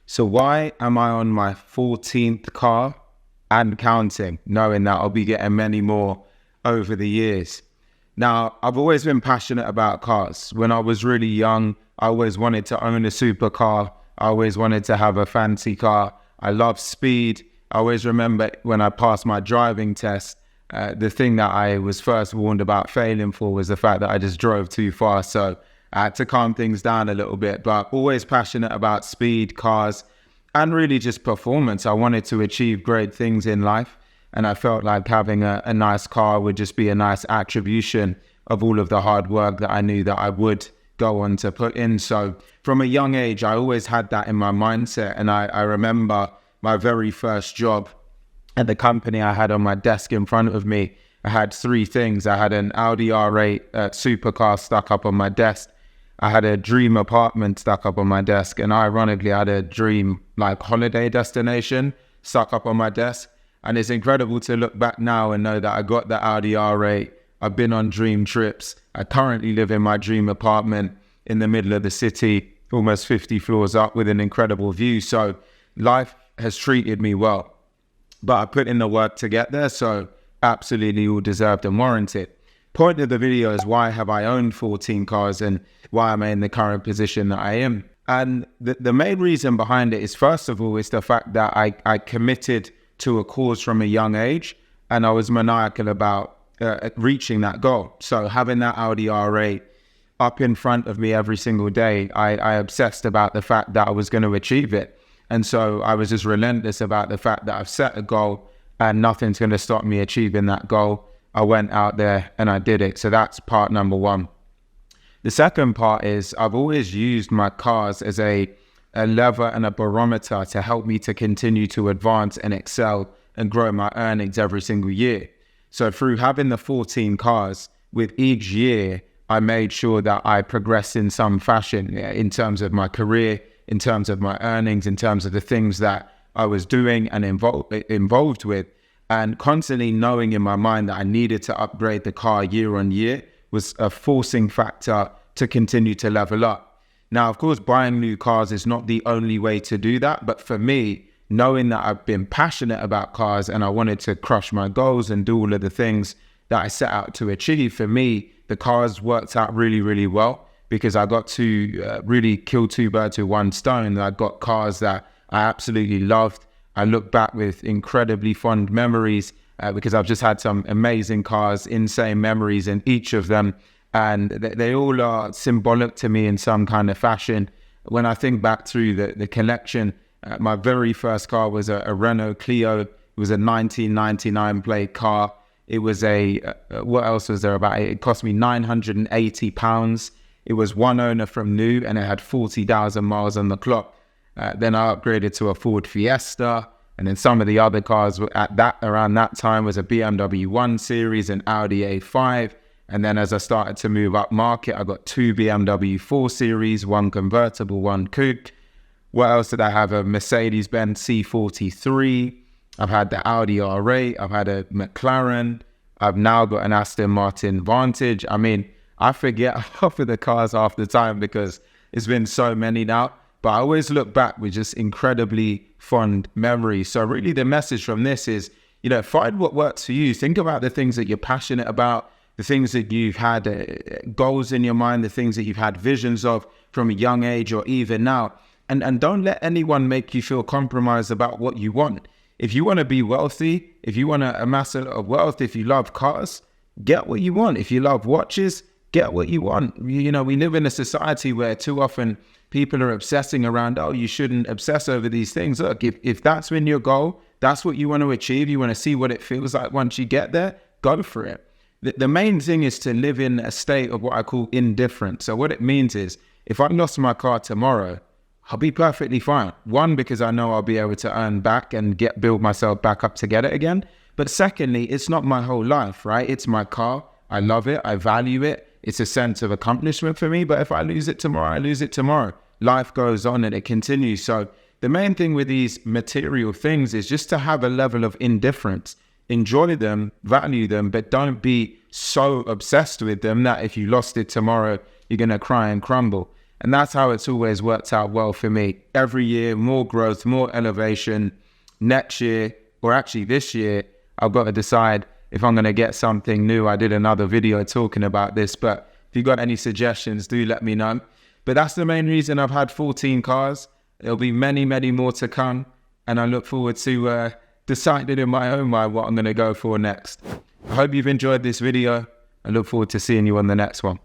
So why am I on my 14th car and counting, knowing that I'll be getting many more over the years? Now, I've always been passionate about cars. When I was really young, I always wanted to own a supercar. I always wanted to have a fancy car. I love speed. I always remember when I passed my driving test, the thing that I was first warned about failing for was the fact that I just drove too fast. So I had to calm things down a little bit, but always passionate about speed, cars, and really just performance. I wanted to achieve great things in life, and I felt like having a nice car would just be a nice attribution of all of the hard work that I knew that I would go on to put in. So from a young age, I always had that in my mindset. And I remember my very first job at the company. I had on my desk in front of me, I had three things. I had an Audi R8 supercar stuck up on my desk. I had a dream apartment stuck up on my desk. And ironically, I had a dream like holiday destination stuck up on my desk. And it's incredible to look back now and know that I got the Audi R8. I've been on dream trips. I currently live in my dream apartment in the middle of the city, almost 50 floors up with an incredible view. So life has treated me well, but I put in the work to get there. So absolutely all deserved and warranted. Point of the video is why have I owned 14 cars and why am I in the current position that I am? And the main reason behind it is, first of all, is the fact that I committed to a cause from a young age, and I was maniacal about reaching that goal. So having that Audi R8 up in front of me every single day, I obsessed about the fact that I was going to achieve it. And so I was just relentless about the fact that I've set a goal and nothing's going to stop me achieving that goal. I went out there and I did it. So that's part number one. The second part is I've always used my cars as a lever and a barometer to help me to continue to advance and excel and grow my earnings every single year. So through having the 14 cars, with each year, I made sure that I progressed in some fashion in terms of my career, in terms of my earnings, in terms of the things that I was doing and involved with. And constantly knowing in my mind that I needed to upgrade the car year on year was a forcing factor to continue to level up. Now, of course, buying new cars is not the only way to do that. But for me, knowing that I've been passionate about cars and I wanted to crush my goals and do all of the things that I set out to achieve, for me, the cars worked out really, really well because I got to really kill two birds with one stone. I got cars that I absolutely loved. I look back with incredibly fond memories because I've just had some amazing cars, insane memories in each of them. And they all are symbolic to me in some kind of fashion. When I think back through the collection, my very first car was a Renault Clio. It was a 1999 plate car. It was what else was there about it? It cost me £980. It was one owner from new and it had 40,000 miles on the clock. Then I upgraded to a Ford Fiesta. And then some of the other cars around that time was a BMW 1 Series, an Audi A5. And then as I started to move up market, I got two BMW 4 Series, one convertible, one coupe. What else did I have? A Mercedes-Benz C43. I've had the Audi R8. I've had a McLaren. I've now got an Aston Martin Vantage. I mean, I forget half of the cars half the time because it's been so many now. But I always look back with just incredibly fond memories. So really the message from this is, find what works for you. Think about the things that you're passionate about, the things that you've had goals in your mind, the things that you've had visions of from a young age or even now. And don't let anyone make you feel compromised about what you want. If you want to be wealthy, if you want to amass a lot of wealth, if you love cars, get what you want. If you love watches, get what you want. We live in a society where too often people are obsessing around, oh, you shouldn't obsess over these things. Look, if that's been your goal, that's what you want to achieve, you want to see what it feels like once you get there, go for it. The main thing is to live in a state of what I call indifference. So what it means is, if I lost my car tomorrow, I'll be perfectly fine. One, because I know I'll be able to earn back and build myself back up to get it again. But secondly, it's not my whole life, right? It's my car. I love it. I value it. It's a sense of accomplishment for me. But if I lose it tomorrow, I lose it tomorrow. Life goes on and it continues. So the main thing with these material things is just to have a level of indifference. Enjoy them, value them, but don't be so obsessed with them that if you lost it tomorrow, you're going to cry and crumble. And that's how it's always worked out well for me. Every year, more growth, more elevation. Next year, or actually this year, I've got to decide if I'm going to get something new. I did another video talking about this, but if you've got any suggestions, do let me know. But that's the main reason I've had 14 cars. There'll be many, many more to come. And I look forward to deciding in my own mind what I'm going to go for next. I hope you've enjoyed this video. I look forward to seeing you on the next one.